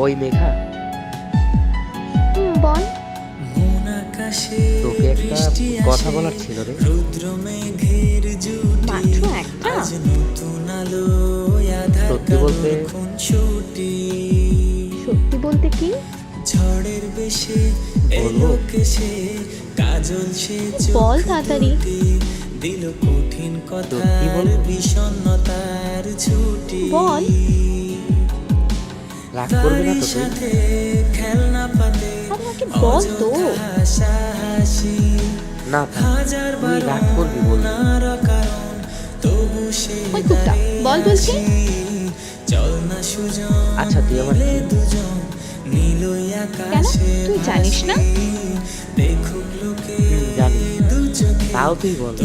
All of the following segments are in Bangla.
ওই মেঘা, বল। তোকে একটা কথা বলার ছিল রে। মাত্র একটা? সত্যি বলতে সত্যি বলতে কি? বলবো? বল তাড়াতাড়ি। সত্যি বলবো? বল। রাগ করবি না তো তুই? আরে আমাকে বল তো। না থাক, তুই রাগ করবি বলবি। ওই কুত্তা, বল বলছি। আচ্ছা তুই আমার কি? কেন, তুই জানিস না? জানি, তাও তুই বল।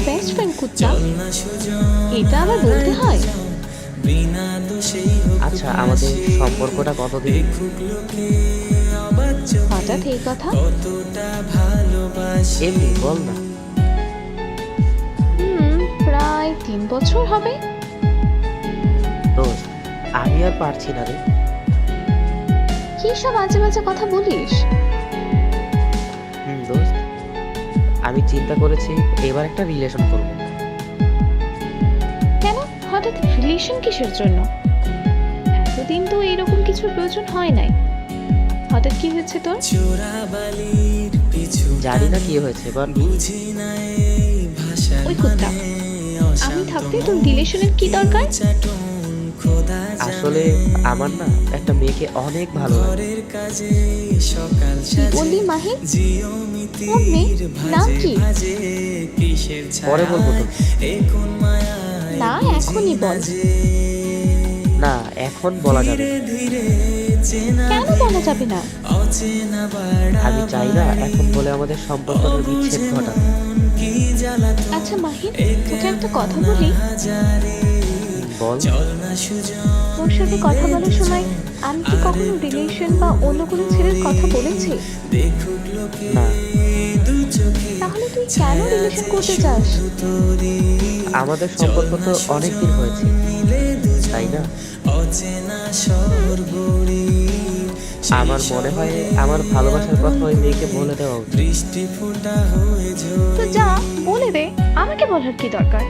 বেস্ট ফ্রেন্ড কুত্তা, এটা আবার বলতে হয়? আচ্ছা আমাদের সম্পর্কটা কতদিন? হঠাৎ এই কথা? এমনি বল না। প্রায় 3 বছর হবে। দোস্ত, আমি আর পারছি না রে। কি সব আজে বাজে কথা বলিস? দোস্ত, আমি চিন্তা করেছি এবার একটা রিলেশন করব। কেন হঠাৎ রিলেশন কিসের জন্য? এতদিন তো এইরকম কিছুর প্রয়োজন হয় নাই। হঠাৎ কি হয়েছে তোর? জানি না কি হয়েছে এবার। ওই কুত্তা, আমি থাকতে তোর রিলেশনের কি দরকার? আসলে আমার না একটা মেয়েকে অনেক ভালো লাগে। কি বললি মাহির? কোন মেয়ে? নাম কি? পরে বলবো তো। না, এখনই বল। না, এখন বলা যাবে না। কেন বলা যাবে না? আমি চাই না এখন বলে আমাদের সম্পর্কের বিচ্ছেদ ঘটাতে। আচ্ছা মাহির, তোকে একটা কথা বলি। বল। তোর সাথে কথা বলার সময় আমি কি কখনো রিলেশন বা অন্য কোনো ছেলের কথা বলেছি? না। তাহলে তুই কেন রিলেশন করতে চাস? আমাদের সম্পর্ক তো অনেক দিন হয়েছে, তাই না? আমার মনে হয় আমার ভালোবাসার কথা ওই মেয়েকে বলে দেওয়া উচিত। তো যা, বলে দে, আমাকে বলার কি দরকার?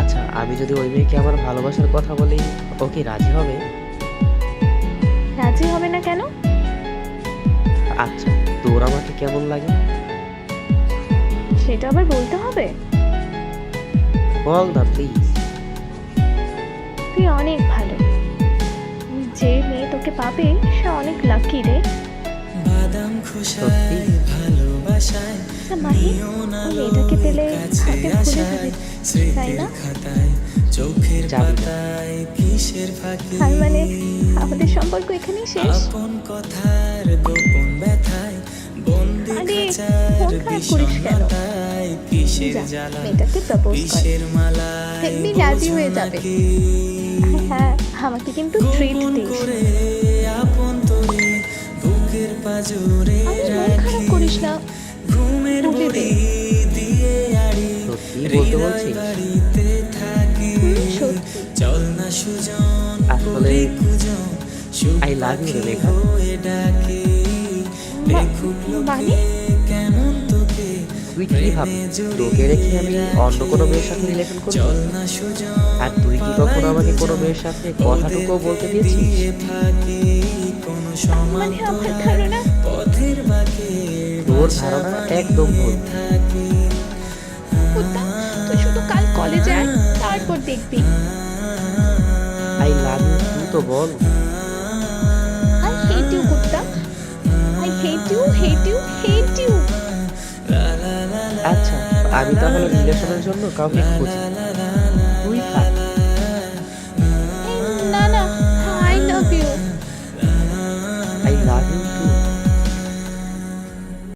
আচ্ছা, আমি যদি ওই মেয়েকে আমার ভালোবাসার কথা বলি, ও কি রাজি হবে? রাজি হবে না কেন? আচ্ছা, তোর আমাকে কেমন লাগে? সেটা আবার বলতে হবে? বল না প্লিজ। তুই অনেক ভালো। যে মেয়ে তোকে পাবে সে অনেক লাকি রে। সত্যি? আচ্ছা মাহি, ওই মেয়েটাকে পেলে হাতে ভুলে যাবে, তাই না? যাবি না। আর মানে আমাদের সম্পর্ক এখানেই শেষ? আরে মন খারাপ করিস কেন? যা, মেয়েটাকে প্রপোজ কর, দেখবি রাজি হয়ে যাবে। হ্যাঁ, আমাকে কিন্তু ট্রিট দিস। আরে মন খারাপ করিস না, বলে দে। সত্যি বলতে বলছিস? সত্যি। আসলে আই লাভ ইউ রে লেখা। মানে? তুই কি ভাবি তোকে রেখে আমি অন্য কোনো মেয়ের সাথে রিলেশন করবো? আর তুই কি কখনো আমাকে কোনো মেয়ের সাথে কথাটুকুও বলতে দিয়েছিস? মানে আমার ধারণা। তোর ধারণা একদম ভুল। কুত্তা, তুই শুধু কাল কলেজে আয়, তারপর দেখবি। আই লাভ ইউ তুই তো বল। আই হেট ইউ কুত্তা, I hate you, hate you, hate you. আচ্ছা, আমি তাহলে রিলেশনের জন্য কাউকে খুঁজি, তুই থাক।